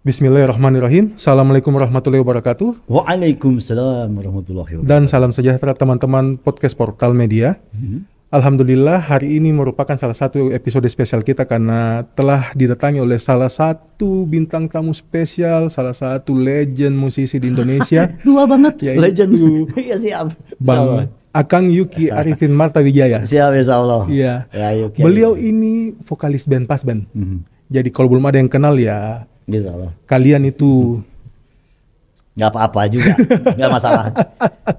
Bismillahirrahmanirrahim. Assalamualaikum warahmatullahi wabarakatuh. Waalaikumsalam warahmatullahi wabarakatuh. Dan salam sejahtera teman-teman podcast Portal Media. Alhamdulillah hari ini merupakan salah satu episode spesial kita karena telah didatangi oleh salah satu bintang tamu spesial, salah satu legend musisi di Indonesia. Tua banget, Yaitu legend. Iya siap. Bang Akang Yuki Arifin Martawijaya. Siap insyaallah. Iya. Ya, Yuki. Beliau ini vokalis band Pas Band. Jadi kalau belum ada yang kenal ya Insyaallah. kalian itu Nggak apa-apa juga, nggak masalah.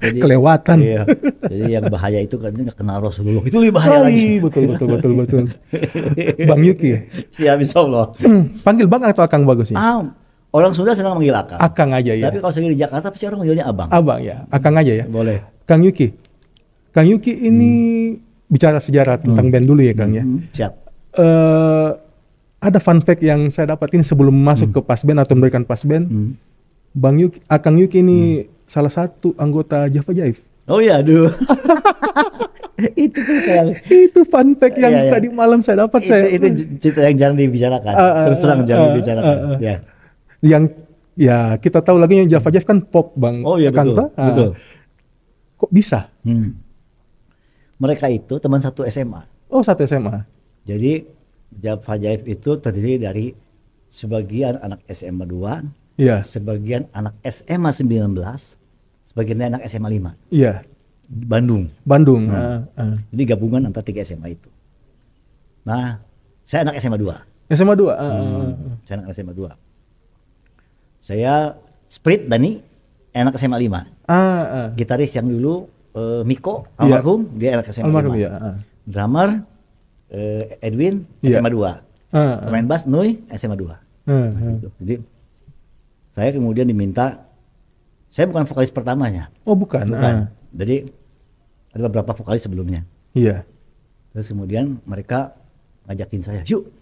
Jadi, kelewatan. Iya. Jadi yang bahaya itu katanya nggak kenal Rasulullah. Itu lebih bahaya lagi. Betul. Bang Yuki. Siap insyaallah. Panggil Bang atau Akang bagus ya? Orang Sunda senang manggil Akang. Akang aja ya. Tapi kalau saya di Jakarta pasti orang manggilnya Abang. Abang ya, Akang aja ya. Boleh. Kang Yuki. Kang Yuki ini bicara sejarah tentang band dulu ya Kang ya. Siap. Ada fun fact yang saya dapat ini sebelum masuk ke Pas Band atau memberikan Pas Band. Bang Yuki, Akang Yuki ini salah satu anggota Java Jive. Oh iya, aduh. Itu tuh kayak Itu fun fact yang Iya. tadi malam saya dapat. itu cerita yang jangan dibicarakan. Terus terang jangan dibicarakan. Ya. Yang ya kita tahu lagunya Java Jive kan pop Bang. Oh iya Akang, betul. Pak. Betul. Kok bisa? Mereka itu teman satu SMA. Oh, satu SMA. Jadi Java Jive itu terdiri dari sebagian anak SMA 2, Iya. sebagian anak SMA 19, sebagian anak SMA 5. Iya. Bandung. Bandung. Jadi gabungan antara 3 SMA itu. Nah, saya anak SMA 2. SMA 2. Saya anak SMA 2. Saya Sprit Dani, anak SMA 5. Gitaris yang dulu Miko almarhum, dia anak SMA 5. Almarhum ya. Drummer Edwin SMA 2. Pemain bass Nui SMA 2. Gitu. Jadi saya kemudian diminta, saya bukan vokalis pertamanya. Oh, bukan. Jadi ada beberapa vokalis sebelumnya. Iya. Terus kemudian mereka ngajakin saya, yuk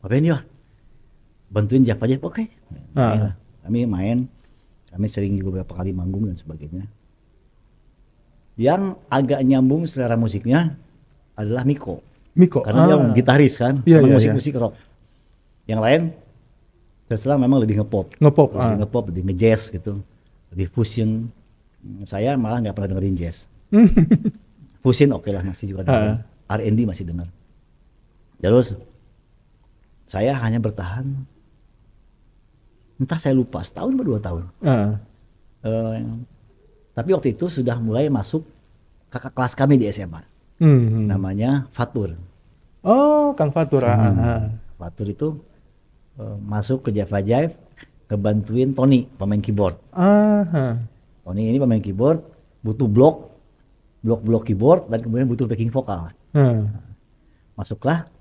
ngapain ya? Bantuin Java Jive, oke. Kami main, kami sering juga beberapa kali manggung dan sebagainya. Yang agak nyambung selera musiknya adalah Miko. Karena dia gitaris kan, Iya, sama iya, musik-musik rock. Yang lain terus terang memang lebih ngepop. Lebih ngejazz gitu. Lebih fusion. Saya malah nggak pernah dengerin jazz. Fusion oke lah, masih juga dengar. R&B masih dengar. Terus saya hanya bertahan, entah saya lupa, setahun atau 2 tahun. Tapi waktu itu sudah mulai masuk kakak kelas kami di SMA. Namanya Fatur. Oh, Kang Fatur. Fatur itu masuk ke Java Jive, ngebantuin Tony, pemain keyboard. Tony ini pemain keyboard, butuh blok keyboard, dan kemudian butuh backing vokal. Masuklah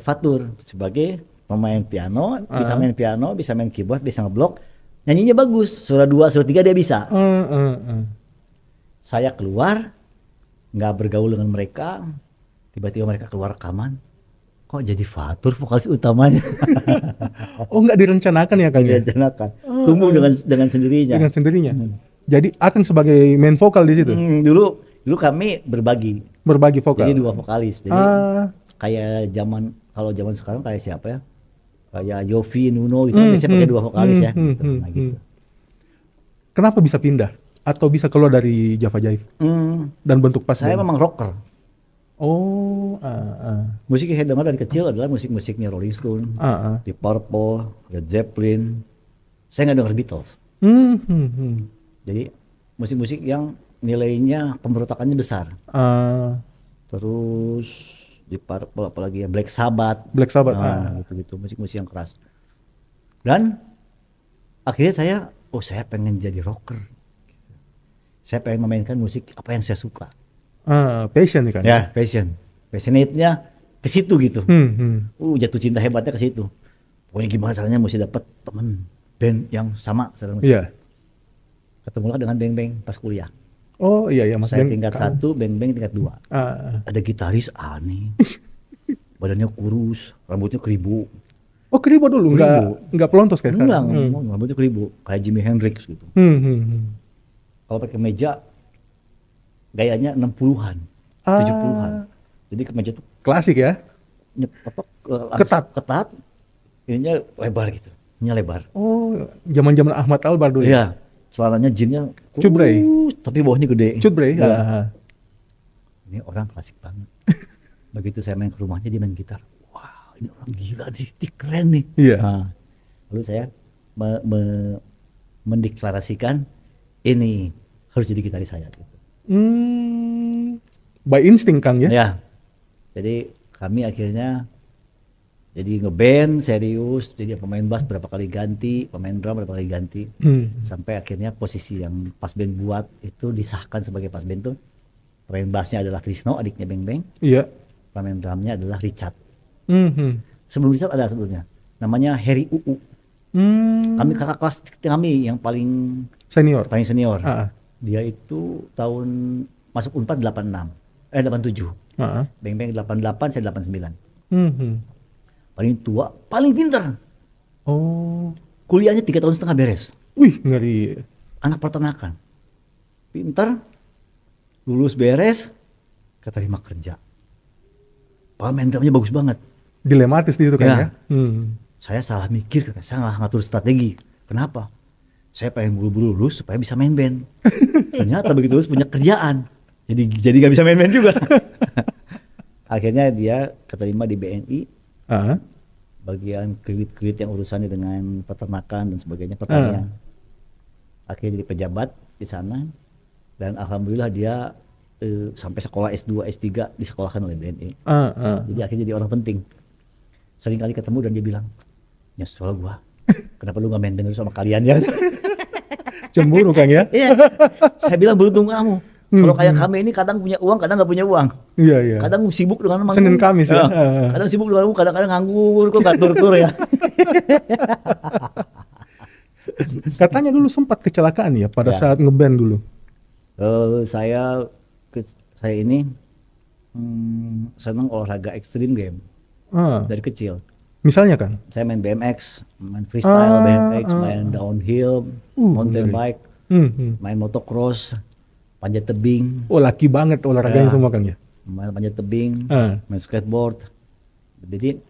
Fatur sebagai pemain piano, bisa main keyboard, bisa ngeblok, nyanyinya bagus, suara 2, suara 3 dia bisa. Saya keluar, nggak bergaul dengan mereka, tiba-tiba mereka keluar rekaman, kok jadi Fatur vokalis utamanya? Oh, nggak direncanakan ya Kang? Direncanakan, tumbuh dengan sendirinya. Dengan sendirinya. Jadi Akang sebagai main vokal di situ. Dulu kami berbagi vokal. Jadi 2 vokalis. Jadi kayak kalau zaman sekarang kayak siapa ya? Kayak Yofi, Nuno gitu, biasanya pakai 2 vokalis ya. Gitu. Kenapa bisa pindah atau bisa keluar dari Java Jive dan bentuk Pas Saya Band? memang rocker. Oh, Musik yang saya dengar dari kecil adalah musik-musiknya Rolling Stone, Deep Purple, Led Zeppelin. Saya nggak dengar Beatles. Jadi musik-musik yang nilainya pemberontakannya besar. Terus Deep Purple, apalagi ya Black Sabbath. Gitu-gitu, musik-musik yang keras. Dan akhirnya saya pengen jadi rocker. Saya pengen memainkan musik apa yang saya suka. Passion kan? Ya, passionate-nya ke situ gitu. Jatuh cinta hebatnya ke situ. Pokoknya gimana caranya mesti dapat teman band yang sama. Iya. Ketemulah dengan Beng Beng pas kuliah. Oh iya Mas. Saya tingkat 1, Beng Beng tingkat 2. Ada gitaris aneh, badannya kurus, rambutnya keribu. Oh keribu dulu, nggak pelontos kayak sekarang? Enggak, rambutnya keribu, kayak Jimi Hendrix gitu. Kalau pakai meja gayanya 60-an, 70-an. Jadi kemeja itu klasik ya? ketat, ininya lebar gitu. lebar. Oh, zaman-zaman Ahmad Albar dulu. Iya, celananya jeansnya Cutbray. Tapi bawahnya gede. Cutbray. Ya. Ini orang klasik banget. Begitu saya main ke rumahnya dia main gitar. Wah, ini orang gila nih, ini keren nih. Iya. Nah, lalu saya mendeklarasikan ini harus jadi gitaris saya. Gitu. By insting Kang ya? Ya. Jadi kami akhirnya jadi ngeband serius, jadi pemain bass berapa kali ganti, pemain drum berapa kali ganti, sampai akhirnya posisi yang pas band buat itu disahkan sebagai pas band tuh pemain bassnya adalah Krisno, adiknya Beng Beng, Iya. pemain drumnya adalah Richard. Sebelum Richard ada sebelumnya, namanya Harry Uu. Kami kakak kelas kami yang paling senior. Dia itu tahun masuk Unpad 87. Beng Beng 88, saya 89. Paling tua, paling pintar. Oh. Kuliahnya 3 tahun setengah beres. Wih, ngeri. Anak peternakan. Pintar, lulus beres, keterima kerja. Main drumnya bagus banget. Dilematis di itu kan ya? Saya salah mikir, saya nggak ngatur strategi. Kenapa? Saya pengen buru-buru lulus supaya bisa main band. Ternyata begitu lulus punya kerjaan. Jadi nggak bisa main band juga. Akhirnya dia keterima di BNI. Bagian kredit yang urusannya dengan peternakan dan sebagainya, pertanian. Akhirnya jadi pejabat di sana dan alhamdulillah dia sampai sekolah S2, S3 disekolahkan oleh BNI. Jadi akhirnya jadi orang penting. Sering kali ketemu dan dia bilang, nyesel gua, kenapa lu gak main band sama kalian ya? Cemburu Kang ya? Iya. Saya bilang beruntung kamu. Kalau kayak kami ini kadang punya uang, kadang nggak punya uang. Iya. Kadang sibuk dengan manggung. Senin Kamis ya. Kadang sibuk dengan manggung, kadang-kadang nganggur, kok nggak tur-tur ya. Katanya dulu sempat kecelakaan ya pada saat ngeband dulu. Saya ini senang olahraga ekstrim game dari kecil. Misalnya kan? Saya main BMX, main freestyle BMX, main downhill, mountain bike, main motocross. Panjat tebing. Oh, laki banget olahraganya semua Kang ya? Main panjat tebing, main skateboard. Jadi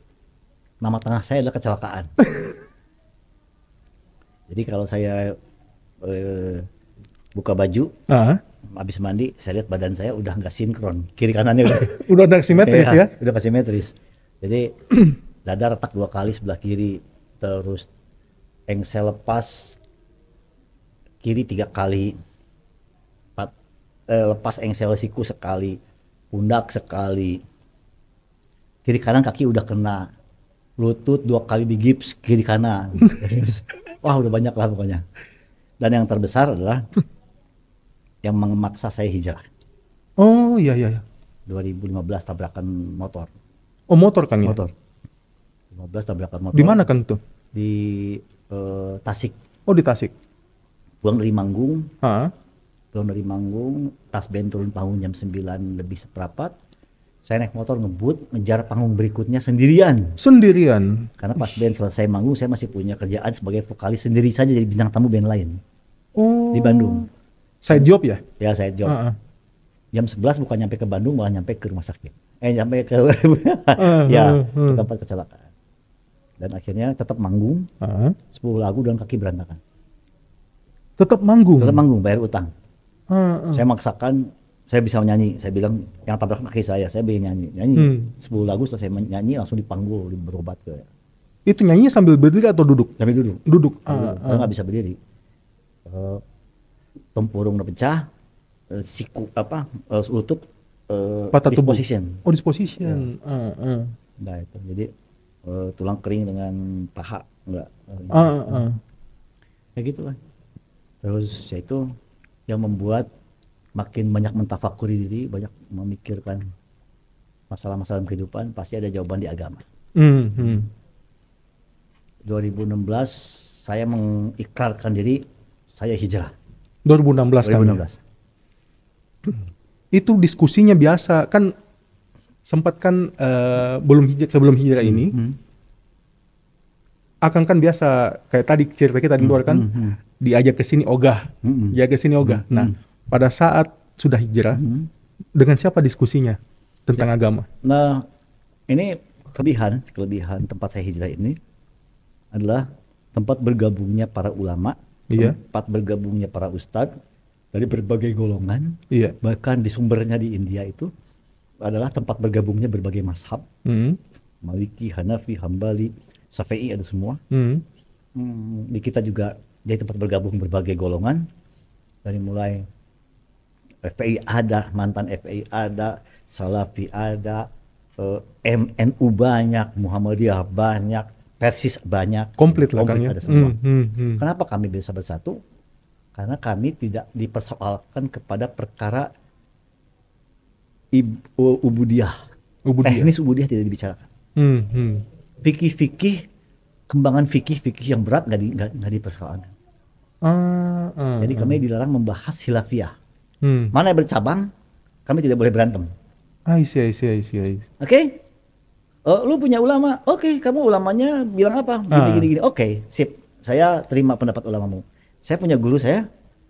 nama tengah saya adalah kecelakaan. Jadi kalau saya buka baju, habis mandi, saya lihat badan saya udah nggak sinkron, kiri kanannya udah simetris ya? Udah nggak simetris. Jadi dada retak 2 kali sebelah kiri, terus engsel lepas kiri 3 kali. Lepas engsel siku sekali, pundak sekali, kiri kanan kaki udah kena, lutut 2 kali digips kiri kanan. Wah udah banyak lah pokoknya. Dan yang terbesar adalah yang memaksa saya hijrah. Oh iya. 2015 tabrakan motor. Oh motor Kang ya? Motor. 15 tabrakan motor. Di mana Kang tuh? Di Tasik. Oh di Tasik. Pulang dari manggung, pas band turun panggung jam 9 lebih seperempat, saya naik motor ngebut, ngejar panggung berikutnya sendirian. Karena pas band selesai manggung, saya masih punya kerjaan sebagai vokalis sendiri saja jadi bintang tamu band lain. Oh. Di Bandung. Side job ya? Ya side job. Jam 11 bukan nyampe ke Bandung, malah nyampe ke rumah sakit. Nyampe ke ke tempat kecelakaan. Dan akhirnya tetap manggung, 10 lagu dan kaki berantakan. Tetap manggung, bayar utang. Saya maksakan, saya bisa menyanyi. Saya bilang yang tabrak kaki saya bisa nyanyi. 10 lagu setelah saya nyanyi langsung dipanggul, berobat ke. Itu nyanyinya sambil berdiri atau duduk? Sambil duduk. Karena nggak bisa berdiri. Tempurung udah pecah, siku lutut patah tubuh. Disposition. Oh disposition. Nah itu jadi tulang kering dengan paha enggak. Ya gitu lah. Terus ya itu yang membuat makin banyak mentafakuri diri, banyak memikirkan masalah-masalah kehidupan, pasti ada jawaban di agama. 2016 saya mengikrarkan diri, saya hijrah. 2016 kan? 2016. Itu diskusinya biasa kan, sempat kan sebelum hijrah ini, Akang kan biasa kayak tadi cerita kita di luar kan, diajak ke sini ogah, Nah, pada saat sudah hijrah, dengan siapa diskusinya tentang agama? Nah, ini kelebihan tempat saya hijrah ini adalah tempat bergabungnya para ulama, tempat bergabungnya para ustadz dari berbagai golongan, bahkan di sumbernya di India itu adalah tempat bergabungnya berbagai mazhab, Maliki, Hanafi, Hambali, Syafi'i, ada semua. Di kita juga jadi tempat bergabung berbagai golongan, dari mulai FPI ada, mantan FPI ada, Salafi ada, MNU banyak, Muhammadiyah banyak, Persis banyak, komplit lah Kang, ada semua. Kenapa kami bisa bersatu? Karena kami tidak dipersoalkan kepada perkara ubudiyah. Teknis ubudiyah tidak dibicarakan. Fikih-fikih, kembangan fikih yang berat nggak dipersoalkan. Jadi kami dilarang membahas khilafiyah. Mana yang bercabang, kami tidak boleh berantem. I see. Oke? Lu punya ulama, oke, kamu ulamanya bilang apa? Gini. Oke, sip. Saya terima pendapat ulamamu. Saya punya guru saya,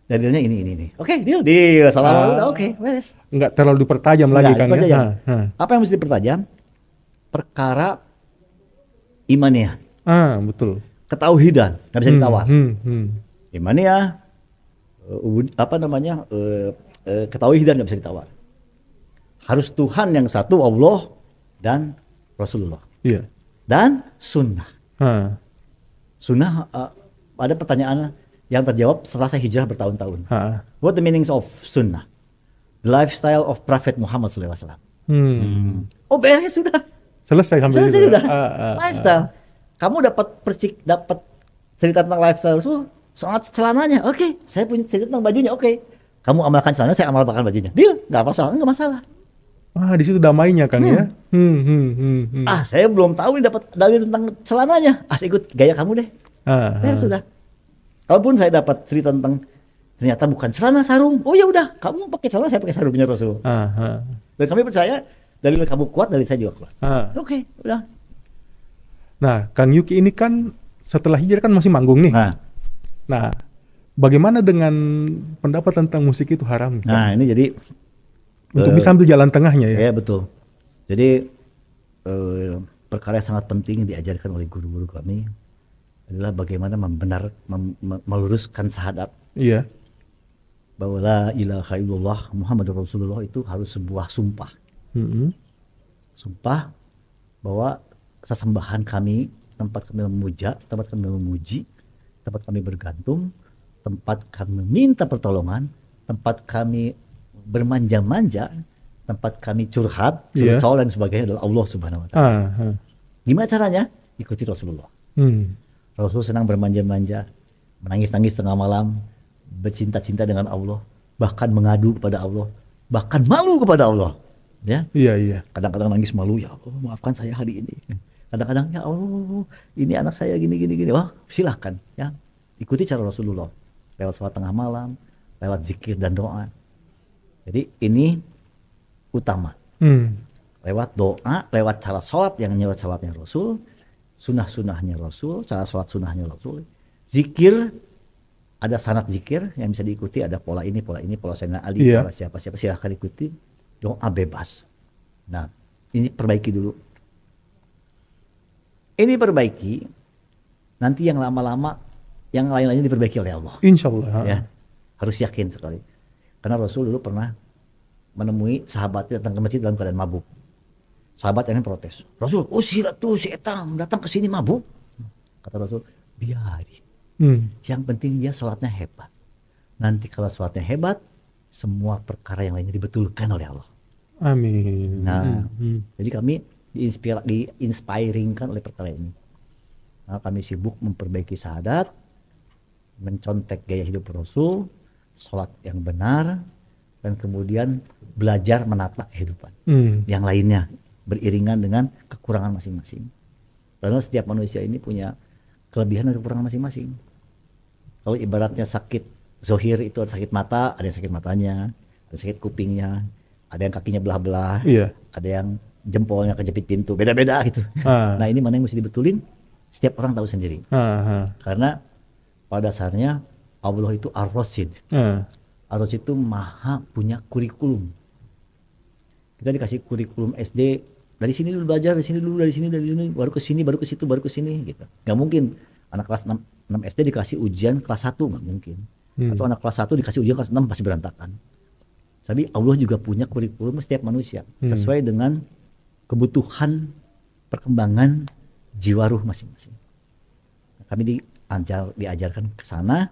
dalilnya ini. Oke, deal. Salam, udah oke, beres. Enggak terlalu dipertajam lagi Kang ya. Apa yang mesti dipertajam? Perkara imaniyah. Betul. Ketauhidan, nggak bisa ditawar. Imaniyah, ketauhidan nggak bisa ditawar. Harus Tuhan yang satu, Allah dan Rasulullah. Dan sunnah. Sunnah, ada pertanyaan yang terjawab setelah saya hijrah bertahun-tahun. What the meanings of sunnah? The lifestyle of Prophet Muhammad SAW. Oh, beres sudah. Selesai sudah. Lifestyle. Kamu dapat cerita tentang lifestyle Rasul, soal celananya. Oke, saya punya cerita tentang bajunya. Oke. Kamu amalkan celana, saya amalkan bajunya. Deal, nggak masalah. Di situ damainya Kang ya. Saya belum tahu nih dapat dalil tentang celananya. Saya ikut gaya kamu deh. Sudah. Kalaupun saya dapat cerita tentang ternyata bukan celana, sarung. Oh ya udah, kamu pakai celana, saya pakai sarungnya Rasul. Dan kami percaya dalil kamu kuat, dalil saya juga kuat. Oke, udah. Nah, Kang Yuki ini kan setelah hijrah kan masih manggung nih. Nah, bagaimana dengan pendapat tentang musik itu haram? Nah, ini jadi untuk bisa ambil jalan tengahnya ya. Iya, betul. Jadi perkara yang sangat penting diajarkan oleh guru-guru kami adalah bagaimana meluruskan syahadat. Iya. Bahwa la ilaha illallah Muhammadur Rasulullah itu harus sebuah sumpah. Sumpah bahwa sesembahan kami, tempat kami memuja, tempat kami memuji, tempat kami bergantung, tempat kami meminta pertolongan, tempat kami bermanja-manja, tempat kami curhat, dan sebagainya adalah Allah Subhanahu wa Ta'ala. Gimana caranya? Ikuti Rasulullah. Rasul senang bermanja-manja, menangis-nangis tengah malam, bercinta-cinta dengan Allah, bahkan mengadu kepada Allah, bahkan malu kepada Allah. Ya? Iya. Kadang-kadang nangis malu, ya Allah maafkan saya hari ini. Kadang-kadang ya Allah ini anak saya gini. Wah, silahkan ya. Ikuti cara Rasulullah lewat sholat tengah malam, lewat zikir dan doa. Jadi ini utama. Lewat doa, lewat cara sholat yang nyewat sholatnya Rasul, sunnah-sunnahnya Rasul, cara sholat sunnahnya Rasul. Zikir, ada sanad zikir yang bisa diikuti, ada pola ini, pola Sayyidina Ali, pola siapa silahkan ikuti. Doa bebas. Nah, ini perbaiki dulu. Ini perbaiki, nanti yang lama-lama, yang lain-lainnya diperbaiki oleh Allah. Insya Allah. Ya, harus yakin sekali. Karena Rasul dulu pernah menemui sahabatnya datang ke masjid dalam keadaan mabuk. Sahabat yang protes. Rasul, si Etam datang ke sini mabuk. Kata Rasul, biarin. Yang penting dia sholatnya hebat. Nanti kalau sholatnya hebat, semua perkara yang lainnya dibetulkan oleh Allah. Amin. Nah, jadi kami diinspiringkan oleh perkara ini. Nah, kami sibuk memperbaiki syahadat, mencontek gaya hidup Rasul, sholat yang benar, dan kemudian belajar menata kehidupan yang lainnya beriringan dengan kekurangan masing-masing. Karena setiap manusia ini punya kelebihan dan kekurangan masing-masing. Kalau ibaratnya sakit zohir itu ada sakit mata, ada yang sakit matanya, ada sakit kupingnya, ada yang kakinya belah-belah, ada yang jempolnya kejepit pintu, beda-beda gitu. Nah, ini mana yang mesti dibetulin? Setiap orang tahu sendiri. Karena pada dasarnya Allah itu Ar-Rasid. Ar-Rasid itu maha punya kurikulum. Kita dikasih kurikulum SD, dari sini dulu belajar, dari sini dulu, dari sini, baru ke sini, baru ke situ, baru ke sini gitu. Gak mungkin Anak kelas 6 SD dikasih ujian kelas 1 nggak mungkin. Atau anak kelas 1 dikasih ujian kelas 6 pasti berantakan. Tapi Allah juga punya kurikulum setiap manusia sesuai dengan kebutuhan perkembangan jiwa ruh masing-masing. Kami diajarkan ke sana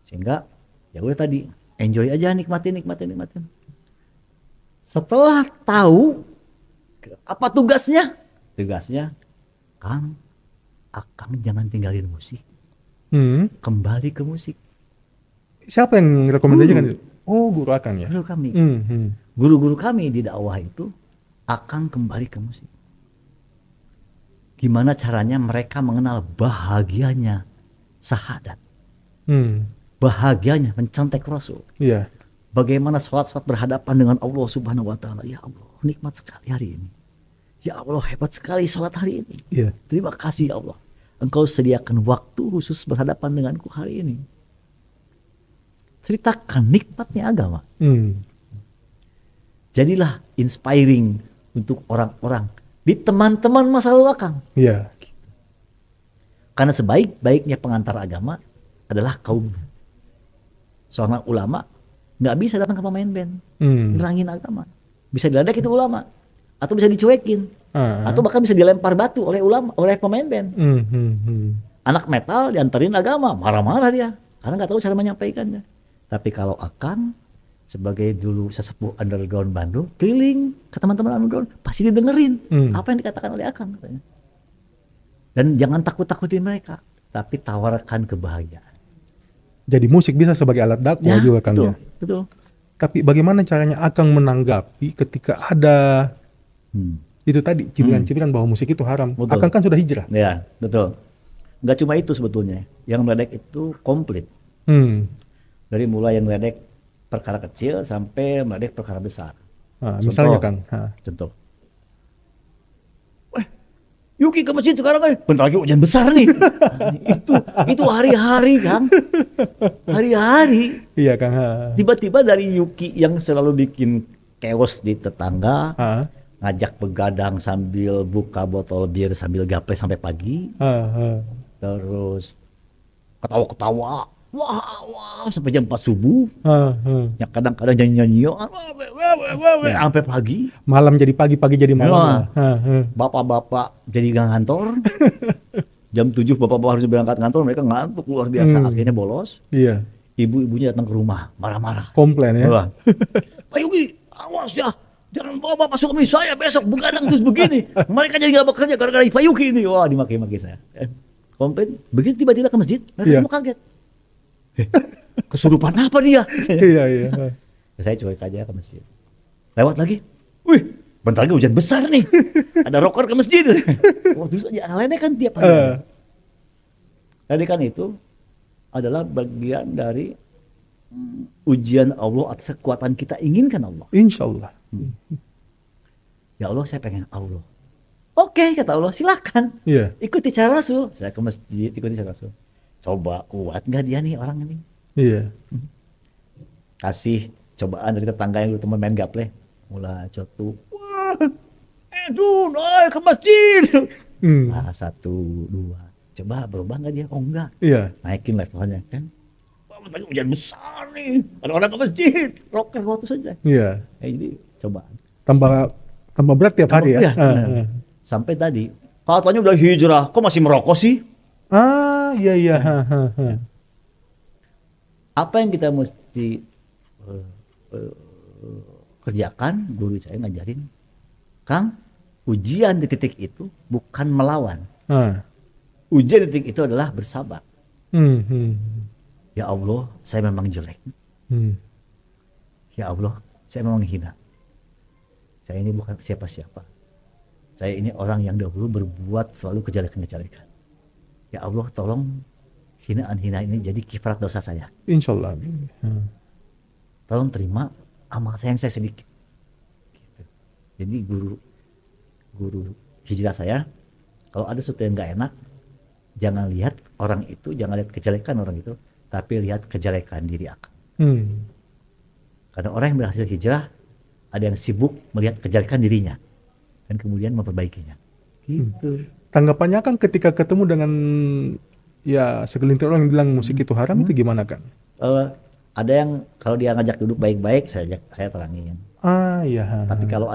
sehingga ya udah tadi enjoy aja, nikmatin. Setelah tahu apa tugasnya, Kang, Akang jangan tinggalin musik, kembali ke musik. Siapa yang rekomendasikan itu? Oh, guru Akang ya. Guru kami, guru-guru kami di dakwah itu, Akang kembali ke musik. Gimana caranya mereka mengenal bahagianya syahadat, bahagianya mencontek Rasul. Iya. Bagaimana sholat berhadapan dengan Allah Subhanahu Wa Taala. Ya Allah, nikmat sekali hari ini. Ya Allah, hebat sekali sholat hari ini. Iya. Terima kasih ya Allah. Engkau sediakan waktu khusus berhadapan denganku hari ini. Ceritakan nikmatnya agama. Jadilah inspiring untuk orang-orang di teman-teman masa lalu Akang. Iya. Karena sebaik-baiknya pengantar agama adalah kaumnya. Seorang ulama nggak bisa datang ke pemain band, nerangin agama. Bisa diledek itu ulama, atau bisa dicuekin, atau bahkan bisa dilempar batu oleh pemain band. Anak metal diantarin agama, marah-marah dia, karena nggak tahu cara menyampaikannya. Tapi kalau Akang sebagai dulu sesepuh underground Bandung, keliling ke teman-teman underground, pasti didengerin apa yang dikatakan oleh Akang katanya. Dan jangan takut-takutin mereka, tapi tawarkan kebahagiaan. Jadi musik bisa sebagai alat dakwah juga Kang ya. Betul. Tapi bagaimana caranya Akang menanggapi ketika ada itu tadi cibiran-cibiran bahwa musik itu haram? Betul. Akang kan sudah hijrah. Ya, betul. Nggak cuma itu sebetulnya. Yang meledek itu komplit. Dari mulai yang meledek perkara kecil sampai meledek perkara besar. Misalnya Kang. Contoh. Yuki ke masjid sekarang bentar lagi hujan besar nih. Itu hari-hari Kang. Hari-hari. Iya Kang. Tiba-tiba dari Yuki yang selalu bikin chaos di tetangga, ngajak begadang sambil buka botol bir sambil gaple sampai pagi. Terus ketawa-ketawa. Wah, sampai jam 4 subuh. Ya kadang-kadang nyanyi-nyanyi sampai pagi. Malam jadi pagi, pagi jadi malam. Bapak-bapak jadi nggak ngantor. Jam 7 bapak-bapak harus berangkat ngantor, mereka ngantuk luar biasa. Akhirnya bolos. Iya. Ibu-ibunya datang ke rumah, marah-marah. Komplain ya. Pak Yuki, awas ya. Jangan bawa bapak suami saya besok begadang terus begini. Mereka jadi nggak bekerja gara-gara Pak Yuki ini. Wah, dimaki-maki saya. Komplain. Begitu tiba-tiba ke masjid, mereka semua kaget. Kesurupan apa dia? Iya. Saya cuek aja ke masjid. Lewat lagi, wih, bentar lagi hujan besar nih. Ada rocker ke masjid. Terus aja ledekan tiap hari. Ledekan itu adalah bagian dari ujian Allah atas kekuatan kita inginkan Allah. Insya Allah. Ya Allah, saya pengen Allah. Oke, kata Allah, silakan. Ikuti cara Rasul. Saya ke masjid, ikuti cara Rasul. Coba kuat nggak dia nih orang ini? Iya. Kasih cobaan dari tetangga yang dulu teman main gaple. Mulai cotu. Wah, naik ke masjid. 1, 2. Coba berubah nggak dia? Oh enggak. Iya. Naikin levelnya kan. Wah, bentar hujan besar nih. Ada orang ke masjid. Rocker waktu saja. Iya. Jadi coba. Tambah berat tiap hari ya. Sampai tadi. Katanya udah hijrah. Kok masih merokok sih? Iya. Apa yang kita mesti kerjakan? Guru saya ngajarin, Kang, ujian di titik itu bukan melawan. Ujian di titik itu adalah bersabar. Ya Allah, saya memang jelek. Ya Allah, saya memang hina. Saya ini bukan siapa-siapa. Saya ini orang yang dahulu berbuat selalu kejelekan-kejelekan. Ya Allah, tolong hinaan-hinaan ini jadi kifarat dosa saya. Insya Allah. Tolong terima amal saya yang saya sedikit. Gitu. Jadi guru hijrah saya, kalau ada sesuatu yang nggak enak, jangan lihat orang itu, jangan lihat kejelekan orang itu, tapi lihat kejelekan diri Akang. Karena orang yang berhasil hijrah, ada yang sibuk melihat kejelekan dirinya dan kemudian memperbaikinya. Gitu. Tanggapannya kan ketika ketemu dengan ya segelintir orang bilang musik itu haram, itu gimana Kang? Ada yang kalau dia ngajak duduk baik-baik, saya terangin. Iya. Tapi kalau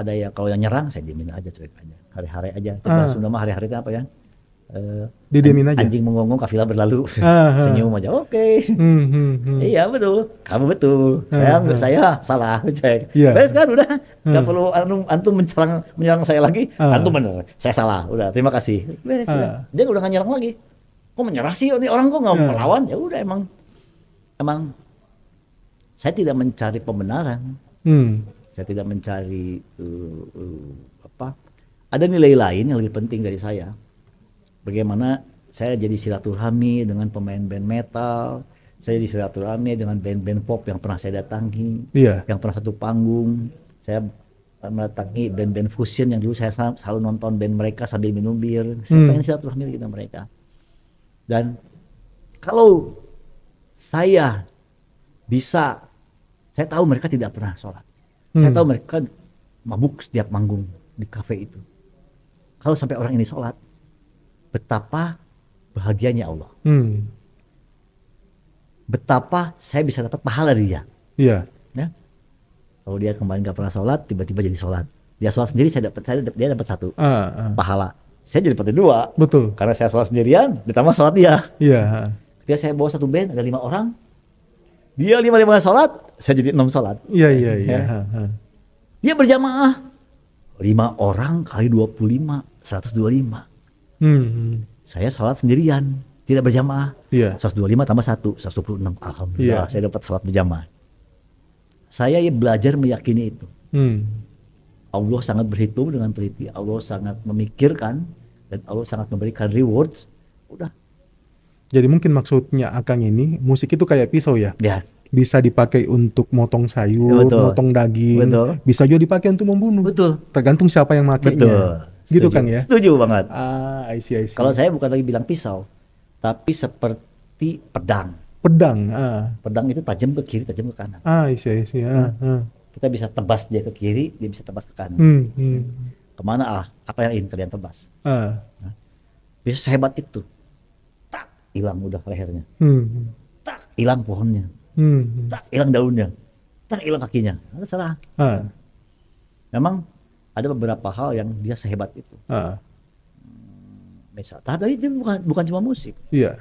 yang nyerang, saya diemin aja, cuek aja. Hari-hari aja. Coba Sunda mah hari-hari itu apa ya? Didiemin aja. Anjing menggonggong, kafilah berlalu. Senyum aja. Oke. Iya betul. Kamu betul. Saya salah, cek. Beres kan udah. Gak perlu antum menyerang saya lagi. Antum bener. Saya salah. Udah. Terima kasih. Beres udah. Dia udah gak nyerang lagi. Kok menyerah sih? Ini orang kok nggak melawan? Ya udah emang saya tidak mencari pembenaran. Saya tidak mencari ada nilai lain yang lebih penting dari saya. Bagaimana saya jadi silaturahmi dengan pemain band metal, saya jadi silaturahmi dengan band-band pop yang pernah saya datangi, yang pernah satu panggung. Saya mendatangi band-band fusion yang dulu saya selalu nonton band mereka sambil minum bir. Saya pengen silaturahmi dengan mereka. Dan kalau saya bisa, saya tahu mereka tidak pernah sholat. Saya tahu mereka mabuk setiap manggung di kafe itu. Kalau sampai orang ini sholat, betapa bahagianya Allah. Betapa saya bisa dapat pahala dari dia. Iya. Ya? Kalau dia kemarin gak pernah sholat, tiba-tiba jadi sholat. Dia sholat sendiri, dia dapat satu pahala. Saya jadi dapat dua. Betul. Karena saya sholat sendirian, ditambah sholat dia. Iya. Ketika saya bawa satu band, ada 5 orang. Dia 5 sholat, saya jadi 6 sholat. Iya. Ya. Dia berjamaah. 5 orang kali 25, 125. Saya sholat sendirian, tidak berjamaah. 125 tambah 1, 126. Alhamdulillah, saya dapat sholat berjamaah. Saya belajar meyakini itu. Allah sangat berhitung dengan teliti. Allah sangat memikirkan dan Allah sangat memberikan rewards. Udah. Jadi mungkin maksudnya Akang ini, musik itu kayak pisau ya? Ya. Bisa dipakai untuk motong sayur, motong daging. Bisa juga dipakai untuk membunuh. Betul. Tergantung siapa yang makainya. Gitu Kang ya? Setuju banget. I see. Kalau saya bukan lagi bilang pisau, tapi seperti pedang. Pedang itu tajam ke kiri, tajam ke kanan. I see. Kita bisa tebas dia ke kiri, dia bisa tebas ke kanan. Kemana apa yang ingin kalian tebas? Bisa sehebat itu. Tak, hilang udah lehernya. Tak, hilang pohonnya. Tak, hilang daunnya. Tak, hilang kakinya. Ada salah. Memang ada beberapa hal yang dia sehebat itu. Misal, tapi itu bukan cuma musik. Iya.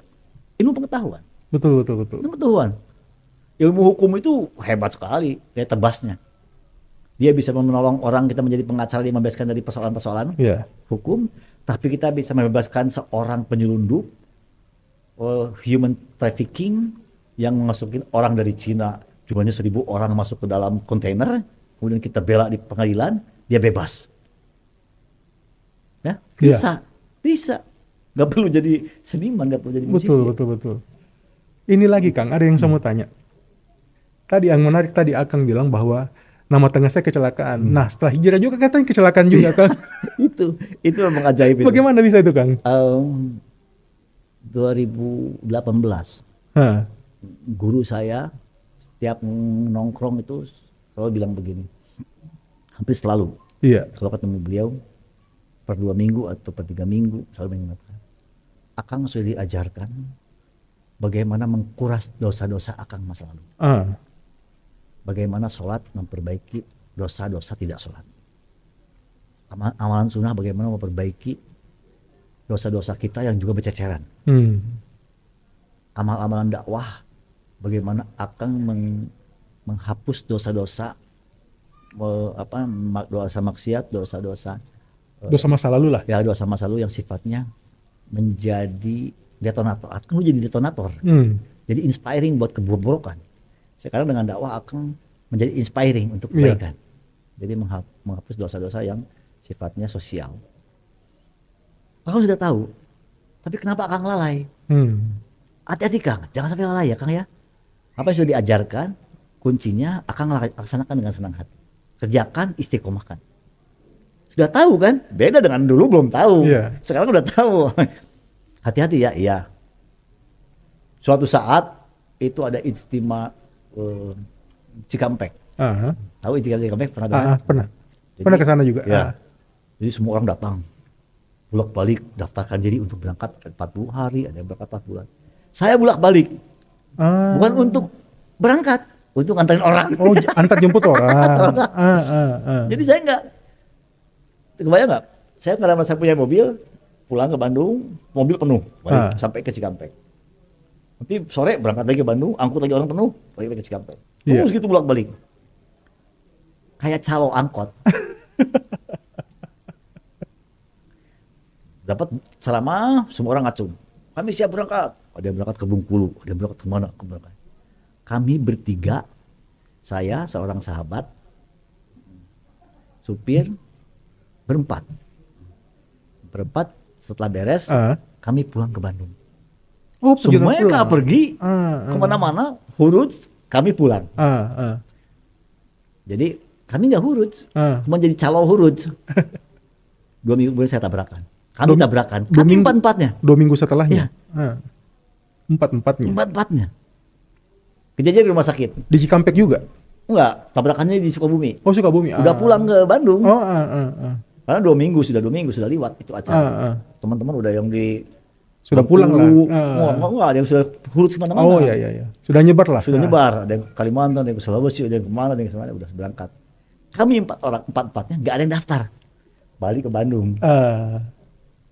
Ilmu pengetahuan. Betul. Ilmu pengetahuan. Ilmu hukum itu hebat sekali, kayak tebasnya. Dia bisa menolong orang, kita menjadi pengacara, dia membebaskan dari persoalan-persoalan hukum, tapi kita bisa membebaskan seorang penyelundup, human trafficking, yang masukin orang dari Cina, jumlahnya 1.000 orang masuk ke dalam kontainer, kemudian kita bela di pengadilan, dia bebas. Ya, bisa. Gak perlu jadi seniman, gak perlu jadi musisi. Betul. Ini lagi Kang, ada yang saya mau tanya. Tadi yang menarik tadi Akang bilang bahwa nama tengah saya kecelakaan. Nah setelah hijrah juga katanya kecelakaan juga Kang. itu memang ajaib. Bagaimana bisa itu Kang? 2018 guru saya setiap nongkrong itu selalu bilang begini, hampir selalu. Kalau ketemu beliau per 2 minggu atau per 3 minggu selalu mengingatkan, Akang sudah diajarkan bagaimana mengkuras dosa-dosa Akang masa lalu. Bagaimana sholat memperbaiki dosa-dosa tidak sholat. Amalan sunnah bagaimana memperbaiki dosa-dosa kita yang juga berceceran. Amal-amalan dakwah bagaimana Akang menghapus dosa-dosa, dosa maksiat, dosa masa lalu lah. Ya, dosa masa lalu yang sifatnya menjadi detonator. Akang jadi detonator. Jadi inspiring buat kebobrokan. Sekarang dengan dakwah Akang menjadi inspiring untuk kebaikan. Jadi menghapus dosa-dosa yang sifatnya sosial. Akang sudah tahu, tapi kenapa Akang lalai? Hati-hati Kang, jangan sampai lalai ya Kang ya. Apa yang sudah diajarkan, kuncinya Akang laksanakan dengan senang hati. Kerjakan, istiqomahkan. Sudah tahu kan? Beda dengan dulu belum tahu. Sekarang udah tahu. Hati-hati ya, iya. Suatu saat itu ada ijtima Cikampek. Tahu Cikampek pernah dengar? Pernah. Pernah ke sana juga. Jadi semua orang datang. bolak-balik daftarkan diri untuk berangkat 40 hari, ada yang berangkat 4 bulan. Saya bolak-balik. Bukan untuk berangkat, untuk nganterin orang. Oh, antar jemput orang. Jadi saya enggak, kebayang nggak? Saya karena saya punya mobil, pulang ke Bandung, mobil penuh, balik sampai ke Cikampek. Nanti sore berangkat lagi ke Bandung, angkut lagi orang penuh, balik lagi ke Cikampek. Terus gitu bolak-balik. Kayak calo angkot. Dapat ceramah, semua orang ngacung. Kami siap berangkat. Ada yang berangkat ke Bengkulu, ada yang berangkat kemana? Kami bertiga, saya, seorang sahabat, supir, berempat setelah beres, kami pulang ke Bandung. Oh, semuanya nggak pergi kemana-mana, huruf, kami pulang. Jadi kami nggak huruf, cuma jadi calo huruf. 2 minggu kemudian saya tabrakan. Kami tabrakan. Kami empat-empatnya. 2 minggu setelahnya. Empat-empatnya. Kejadian di rumah sakit. Di Cikampek juga? Enggak, tabrakannya di Sukabumi. Oh, Sukabumi. Udah pulang ke Bandung. Karena 2 minggu sudah lewat itu acara. Teman-teman udah yang di sudah pulang lah. Enggak, ada yang sudah huruf kemana-mana. Oh iya. Sudah nyebar lah. Sudah nyebar. Ada yang ke Kalimantan, ada yang ke Sulawesi, ada yang kemana, ada yang kemana, udah berangkat. Kami 4 orang, empat-empatnya nggak ada yang daftar. Balik ke Bandung.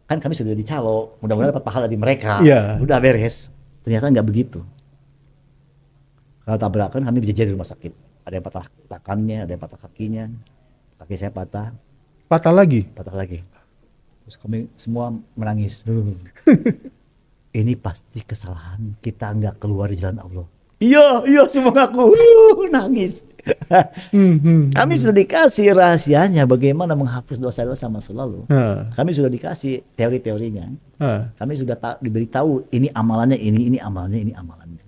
Kan kami sudah dicalo, mudah-mudahan dapat pahala dari mereka. Udah beres. Ternyata nggak begitu. Kalau tabrakan kami berjejer di rumah sakit. Ada yang patah tangannya, ada yang patah kakinya. Kaki saya patah. Patah lagi? Patah lagi. Terus kami semua menangis. Ini pasti kesalahan kita nggak keluar di jalan Allah. Iya, semua ngaku. Nangis. Kami sudah dikasih rahasianya bagaimana menghapus dosa-dosa masa lalu. Kami sudah dikasih teori-teorinya. Kami sudah diberitahu ini amalannya, ini amalannya, ini amalannya.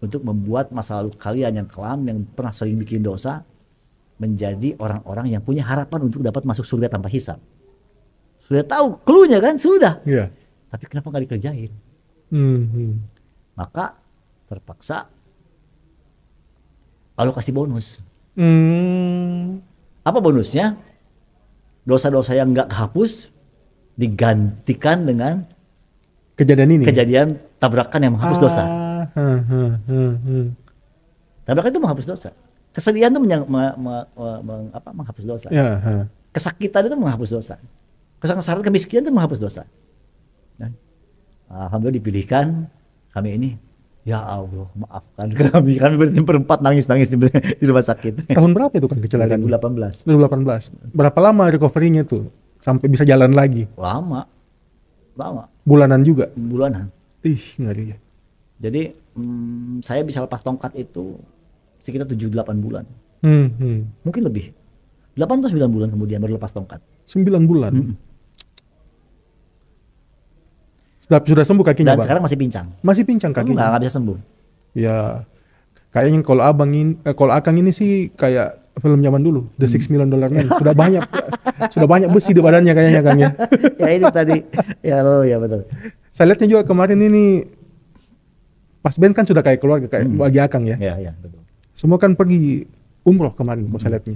Untuk membuat masa lalu kalian yang kelam, yang pernah sering bikin dosa, menjadi orang-orang yang punya harapan untuk dapat masuk surga tanpa hisab. Sudah tahu clue-nya kan? Sudah. Tapi kenapa nggak dikerjain? Maka terpaksa Allah kasih bonus. Apa bonusnya? Dosa-dosa yang nggak kehapus digantikan dengan kejadian tabrakan yang menghapus dosa. Tabrakan itu menghapus dosa. Kesedihan itu menghapus dosa. Kesakitan itu menghapus dosa. Kesengsaraan, kemiskinan itu menghapus dosa. Alhamdulillah dipilihkan kami ini. Ya Allah, maafkan kami. Kami berempat nangis di rumah sakit. Tahun berapa itu kan kecelakaan? 2018. 2018. Berapa lama recovery-nya tuh sampai bisa jalan lagi? Lama. Bulanan juga? Bulanan. Ih, ngeri ya. Jadi saya bisa lepas tongkat itu sekitar 7-8 bulan. Mungkin lebih. 8 atau 9 bulan kemudian baru lepas tongkat. 9 bulan? Sudah sembuh kakinya, dan Bang? Sekarang masih pincang. Masih pincang kakinya? Nggak bisa sembuh. Ya, kayaknya kalau Akang ini sih kayak film zaman dulu, The $6 Million Man. Sudah banyak besi di badannya kayaknya, Kang ya. Ya itu tadi. Ya betul. Saya lihatnya juga kemarin ini pas band kan sudah kayak keluarga, kayak bagi Akang ya. Ya betul. Semua kan pergi umroh kemarin, saya lihatnya.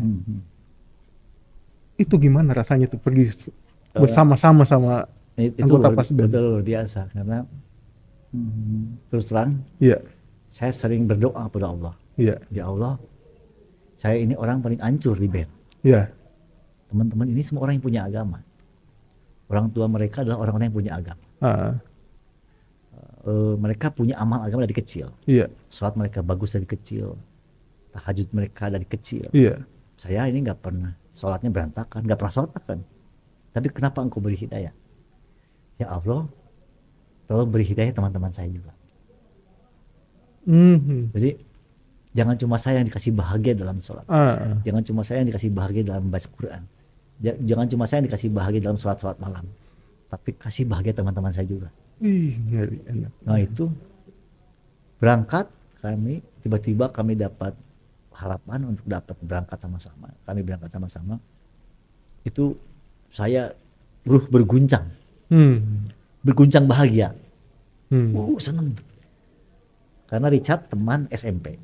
Itu gimana rasanya tuh pergi bersama-sama sama anggota pas band? Betul luar biasa karena terus terang saya sering berdoa kepada Allah. Ya Allah, saya ini orang paling hancur di band. Teman-teman ini semua orang yang punya agama. Orang tua mereka adalah orang-orang yang punya agama. Mereka punya amal agama dari kecil. Sholat mereka bagus dari kecil. Tahajud mereka dari kecil. Saya ini nggak pernah sholatnya berantakan, nggak pernah sholat kan. Tapi kenapa engkau beri hidayah? Ya Allah, tolong beri hidayah teman-teman saya juga. Jadi jangan cuma saya yang dikasih bahagia dalam sholat. Jangan cuma saya yang dikasih bahagia dalam membaca Quran. Jangan cuma saya yang dikasih bahagia dalam sholat malam. Tapi kasih bahagia teman-teman saya juga. Enak. Nah itu berangkat kami, tiba-tiba kami dapat harapan untuk dapat berangkat sama-sama. Kami berangkat sama-sama. Itu saya berguncang. Berguncang bahagia. Seneng. Karena Richard teman SMP.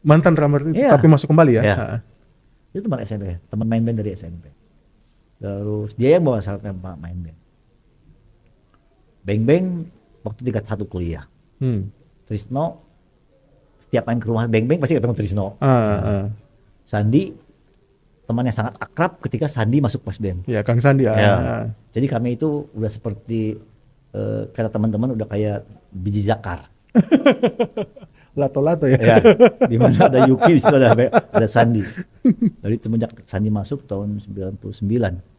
Mantan drummer itu tapi masuk kembali ya? Itu teman SMP, teman main band dari SMP. Terus dia yang bawa salah main band. Beng Beng waktu tingkat 1 kuliah. Trisno setiap main ke rumah Beng Beng pasti ketemu Trisno. Sandi teman yang sangat akrab ketika Sandi masuk pas band. Ya, Kang Sandi. Ya. Jadi kami itu udah seperti kata teman-teman udah kayak biji zakar. Lato-lato ya. Ya. Di mana ada Yuki, di situ ada Sandi. Dari semenjak Sandi masuk tahun 99.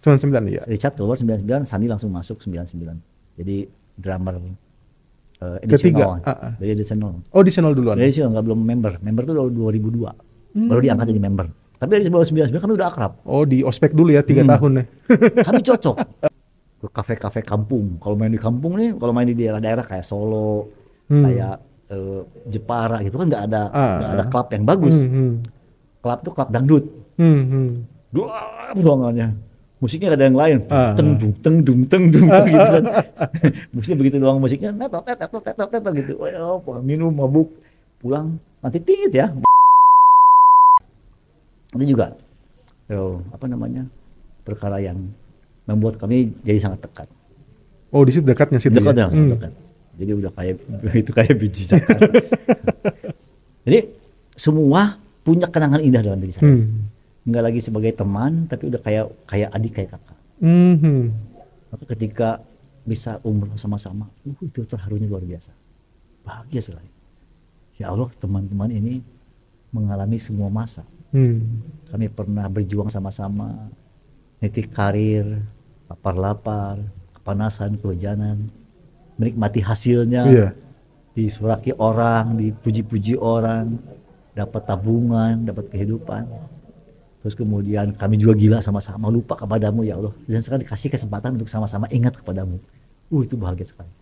99 ya. Richard keluar 99, Sandi langsung masuk 99. Jadi drummer ketiga. Dari additional. Oh, additional duluan. Dari additional nggak belum member. Member tuh 2002. Baru diangkat jadi member. Tapi dari 99 kami udah akrab. Oh, di ospek dulu ya 3 tahun ya. Kami cocok. Ke kafe-kafe kampung. Kalau main di kampung nih, kalau main di daerah-daerah kayak Solo, kayak Jepara gitu kan nggak ada klub yang bagus. Klub tuh klub dangdut. Gelap ruangannya. Musiknya ada yang lain. Teng dung gitu kan. Musiknya begitu doang, musiknya tetot gitu. Minum mabuk, pulang nanti tit ya. Itu juga perkara yang membuat kami jadi sangat dekat. Oh, di situ dekatnya situ. Dekat. Jadi udah kayak biji zakar. Jadi semua punya kenangan indah dalam diri saya. Enggak lagi sebagai teman, tapi udah kayak adik, kayak kakak. Maka ketika bisa umroh sama-sama, itu terharunya luar biasa. Bahagia sekali. Ya Allah, teman-teman ini mengalami semua masa. Kami pernah berjuang sama-sama, nitik karir, lapar-lapar, kepanasan, kehujanan, menikmati hasilnya, disuraki orang, dipuji-puji orang, dapat tabungan, dapat kehidupan. Terus kemudian kami juga gila sama-sama, lupa kepadamu ya Allah. Dan sekarang dikasih kesempatan untuk sama-sama ingat kepadamu. Itu bahagia sekali.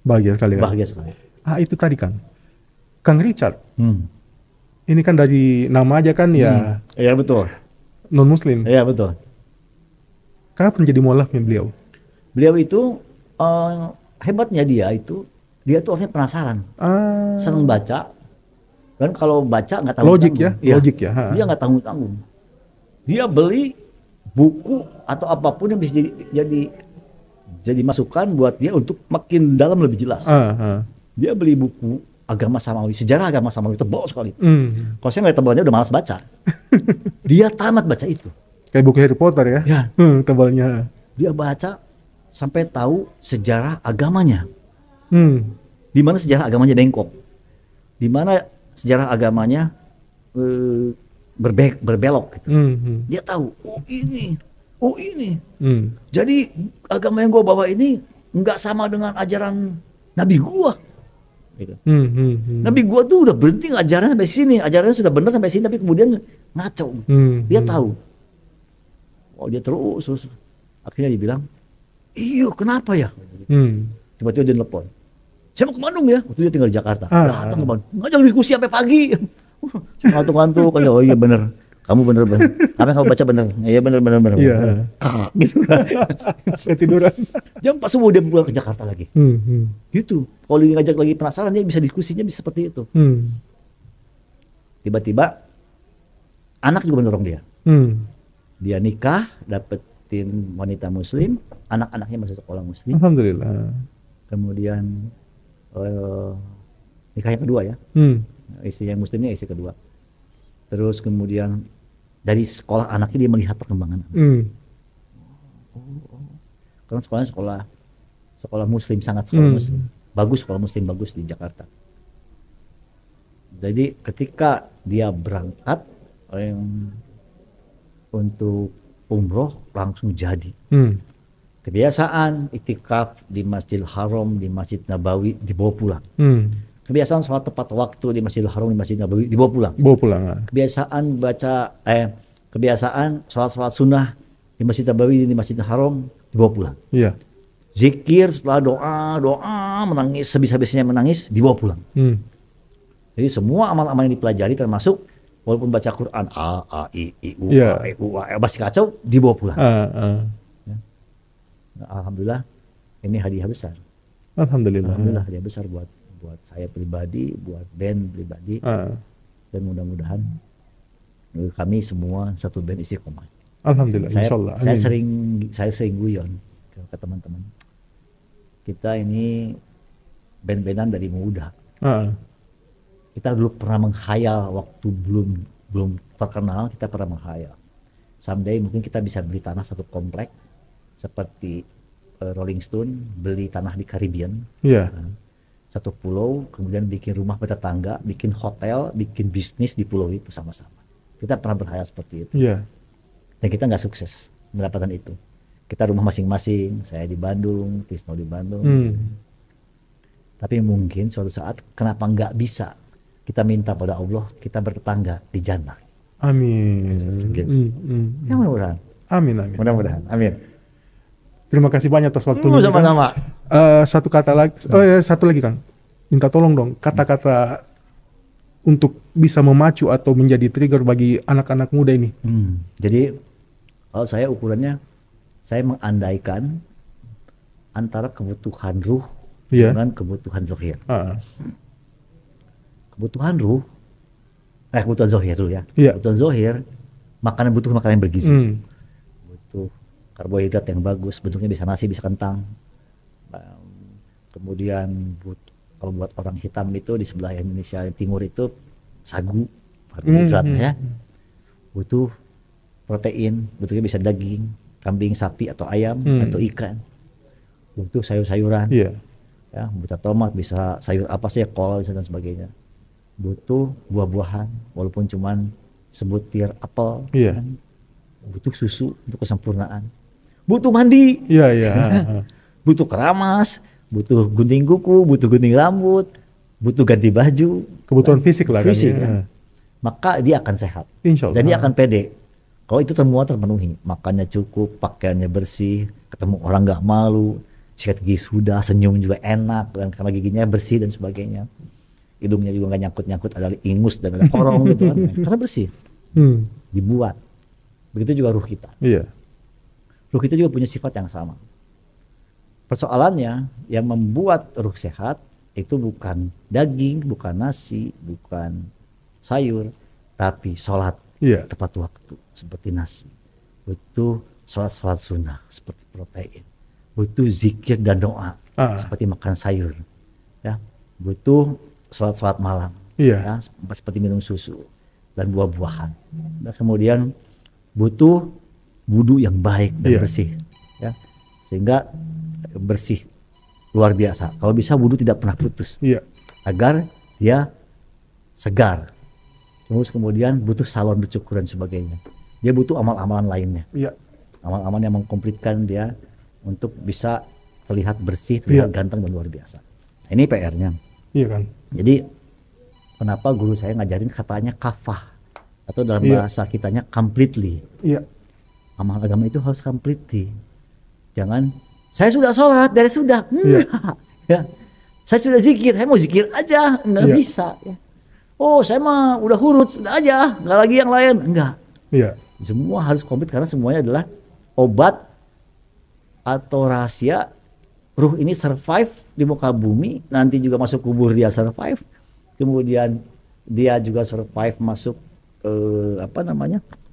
Bahagia sekali kan? Bahagia sekali. Itu tadi kan, Kang Richard. Ini kan dari nama aja kan ya. Iya betul. Non-Muslim. Iya betul. Kenapa menjadi mualafnya beliau? Beliau itu hebatnya dia tuh orangnya penasaran, senang baca. Dan kalau baca nggak tanggung-tanggung. Logik ya. Dia nggak tanggung-tanggung. Dia beli buku atau apapun yang bisa jadi masukan buat dia untuk makin dalam lebih jelas. Dia beli buku agama Samawi, sejarah agama Samawi tebal sekali. Kalau saya ngeliat tebalnya udah malas baca. Dia tamat baca itu. Kayak buku Harry Potter ya. Tebalnya. Dia baca sampai tahu sejarah agamanya. Di mana sejarah agamanya bengkok. Di mana sejarah agamanya berbelok gitu. Dia tahu, oh ini. Jadi agama yang gue bawa ini nggak sama dengan ajaran Nabi gua. Gitu. Nabi gua tuh udah berhenti ngajarannya sampai sini, ajarannya sudah benar sampai sini, tapi kemudian ngaco. Dia tahu. Oh dia terus. Akhirnya dia bilang, iya kenapa ya? Tiba-tiba dia telepon. Saya mau ke Bandung ya. Waktu dia tinggal di Jakarta. Datang ke Bandung. Ngajak diskusi sampai pagi. Ngantuk-ngantuk. Oh iya bener. Kamu bener. Apa yang kamu baca bener. Iya bener. Iya. Gitu. Ketiduran. Jam 4 subuh dia pulang ke Jakarta lagi. Gitu. Kalau dia ngajak lagi penasaran, dia bisa diskusinya bisa seperti itu. Tiba-tiba anak juga mendorong dia. Dia nikah, dapetin wanita muslim, anak-anaknya masuk sekolah muslim. Alhamdulillah. Kemudian nikah yang kedua ya, istri yang muslimnya istri kedua. Terus kemudian dari sekolah anaknya dia melihat perkembangan. Karena sekolah muslim, sangat sekolah muslim, bagus, sekolah muslim bagus di Jakarta. Jadi ketika dia berangkat untuk umroh langsung jadi. Kebiasaan itikaf di Masjidil Haram, di Masjid Nabawi dibawa pulang. Kebiasaan sholat tepat waktu di Masjidil Haram, di Masjid Nabawi dibawa pulang. Kebiasaan kebiasaan sholat sunnah di Masjid Nabawi, di Masjidil Haram dibawa pulang. Zikir setelah doa menangis sebisa-bisanya menangis dibawa pulang. Jadi semua amal-amal yang dipelajari termasuk walaupun baca Quran A I U masih kacau dibawa pulang. Alhamdulillah ini hadiah besar. Alhamdulillah hadiah besar buat saya pribadi, buat band pribadi, dan mudah-mudahan kami semua satu band istiqomah. Alhamdulillah. Insyaallah. Saya sering guyon ke teman-teman. kita ini band-bandan dari muda. Ah. Kita dulu pernah menghayal waktu belum terkenal, kita pernah menghayal. Someday mungkin kita bisa beli tanah satu komplek seperti Rolling Stone beli tanah di Caribbean. Iya. Satu pulau, kemudian bikin rumah bertetangga, bikin hotel, bikin bisnis di pulau itu sama-sama. Kita pernah berhayal seperti itu. Iya. Dan kita nggak sukses mendapatkan itu. Kita rumah masing-masing, saya di Bandung, Tisno di Bandung. Tapi mungkin suatu saat kenapa nggak bisa kita minta pada Allah kita bertetangga di jannah. Amin. Gitu. Ya mudah-mudahan. Amin, amin. Mudah-mudahan. Amin. Terima kasih banyak atas waktunya. Sama-sama. Satu kata lagi, satu lagi Kang. Minta tolong dong kata-kata untuk bisa memacu atau menjadi trigger bagi anak-anak muda ini. Jadi kalau saya ukurannya, saya mengandaikan antara kebutuhan ruh dengan kebutuhan zahir. Kebutuhan ruh, kebutuhan zahir dulu ya. Kebutuhan zahir, butuh makanan yang bergizi. Butuh karbohidrat yang bagus, bentuknya bisa nasi, bisa kentang. Kemudian kalau buat orang hitam itu di sebelah Indonesia Timur itu sagu, karbohidrat ya. Butuh protein, bentuknya bisa daging, kambing, sapi atau ayam atau ikan. Butuh sayur-sayuran. Ya, butuh tomat, bisa sayur apa sih, kol dan sebagainya. Butuh buah-buahan walaupun cuman sebutir apel. Butuh susu untuk kesempurnaan. Butuh mandi. Butuh keramas, butuh gunting kuku, butuh gunting rambut, butuh ganti baju. Kebutuhan fisik lah kan. Maka dia akan sehat. Dan dia akan pede. Kalau itu semua terpenuhi, makannya cukup, pakaiannya bersih, ketemu orang nggak malu, sikat gigi sudah, senyum juga enak, dan karena giginya bersih dan sebagainya. Hidungnya juga nggak nyangkut-nyangkut, ada ingus dan ada korong gitu kan, karena bersih. Dibuat. Begitu juga ruh kita. Ruh kita juga punya sifat yang sama. Persoalannya yang membuat ruh sehat itu bukan daging, bukan nasi, bukan sayur, tapi sholat tepat waktu seperti nasi. Butuh sholat sunnah seperti protein. Butuh zikir dan doa seperti makan sayur. Ya, butuh sholat malam, ya, seperti minum susu dan buah-buahan. Dan kemudian butuh wudu yang baik dan bersih, ya, sehingga bersih luar biasa. Kalau bisa wudu tidak pernah putus, agar dia segar. Terus kemudian butuh salon bercukur dan sebagainya. Dia butuh amal-amalan lainnya, amal-amalan yang mengkomplitkan dia untuk bisa terlihat bersih, terlihat ganteng dan luar biasa. Ini PR-nya. Kan. Jadi kenapa guru saya ngajarin katanya kafah atau dalam bahasa kitanya completely. Amal agama itu harus completely. Jangan saya sudah sholat, dari sudah. Ya. Saya sudah zikir, saya mau zikir aja, nggak bisa. Ya. Oh, saya mah udah huruf, sudah aja, nggak lagi yang lain, enggak. Semua harus komplit karena semuanya adalah obat atau rahasia ruh ini survive di muka bumi, nanti juga masuk kubur dia survive, kemudian dia juga survive masuk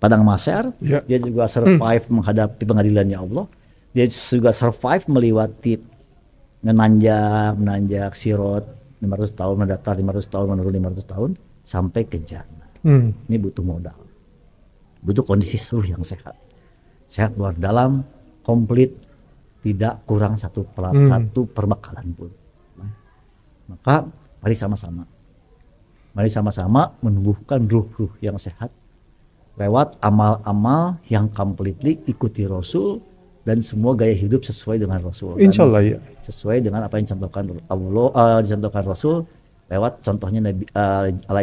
padang mahsyar, dia juga survive menghadapi pengadilannya Allah, dia juga survive melewati menanjak sirot 500 tahun mendatar, 500 tahun menurun, 500 tahun sampai ke jannah. Ini butuh modal, butuh kondisi ruh yang sehat luar dalam, komplit, tidak kurang satu perbekalan pun. Maka mari sama-sama menumbuhkan ruh-ruh yang sehat lewat amal-amal yang completely ikuti Rasul dan semua gaya hidup sesuai dengan Rasul. Insyaallah sesuai dengan apa yang dicontohkan Allah, dicontohkan Rasul lewat contohnya Nabi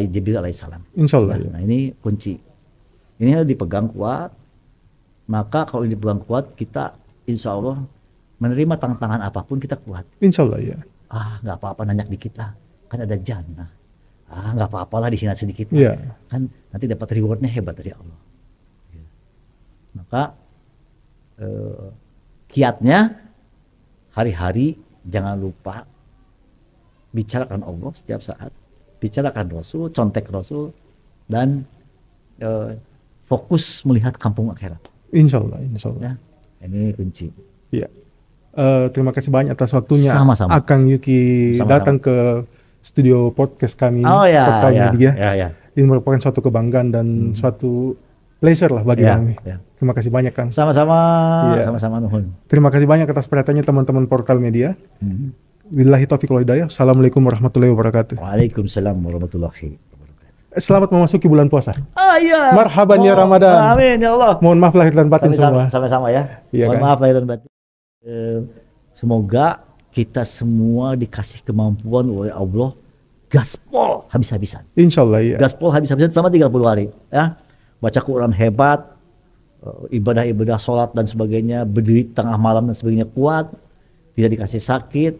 Jibril alaihissalam. Insyaallah. Nah, ini kunci. Ini harus dipegang kuat. Maka kalau ini dipegang kuat, kita insya Allah menerima tantangan apapun kita kuat. Insyaallah nggak apa-apa nanyak dikit lah, kan ada jannah. Nggak apa-apa lah dihina sedikit lah. Kan nanti dapat rewardnya hebat dari Allah. Maka kiatnya hari-hari jangan lupa bicarakan Allah setiap saat, bicarakan Rasul, contek Rasul, dan fokus melihat kampung akhirat. Insyaallah. Ya, ini kunci. Terima kasih banyak atas waktunya. Sama-sama. Akang Yuki Sama-sama. datang ke studio podcast kami, Oh ya, Portal Media. ya. Ini merupakan suatu kebanggaan dan suatu pleasure lah bagi Ya, kami. ya. Terima kasih banyak, Kang. Sama-sama, Iya. sama-sama nuhun. Terima kasih banyak atas perhatiannya teman-teman Portal Media. Hmm. Billahi taufiq wal hidayah. Assalamualaikum warahmatullahi wabarakatuh. Waalaikumsalam warahmatullahi wabarakatuh. Selamat memasuki bulan puasa. Iya. Marhaban ya Ramadan. Amin ya Allah. Mohon maaf lahir dan batin semua. Sama-sama ya. Iya, Mohon kan? maaf lahir dan batin. Semoga kita semua dikasih kemampuan oleh Allah gaspol habis-habisan. Insya Allah ya. Gaspol habis-habisan selama 30 hari ya. Baca Quran hebat, ibadah-ibadah sholat dan sebagainya, berdiri tengah malam dan sebagainya kuat, tidak dikasih sakit,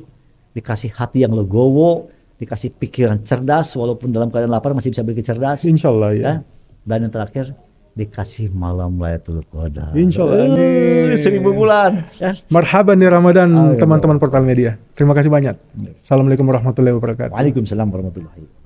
dikasih hati yang legowo, dikasih pikiran cerdas walaupun dalam keadaan lapar masih bisa berpikir cerdas. Insya Allah ya. Ya. Dan yang terakhir dikasih malam Lailatul Qadar. Insya Allah. 1000 bulan. Ya. Marhaban ya Ramadan Amin. teman-teman Portal Media. Terima kasih banyak. Assalamualaikum warahmatullahi wabarakatuh. Waalaikumsalam warahmatullahi wabarakatuh.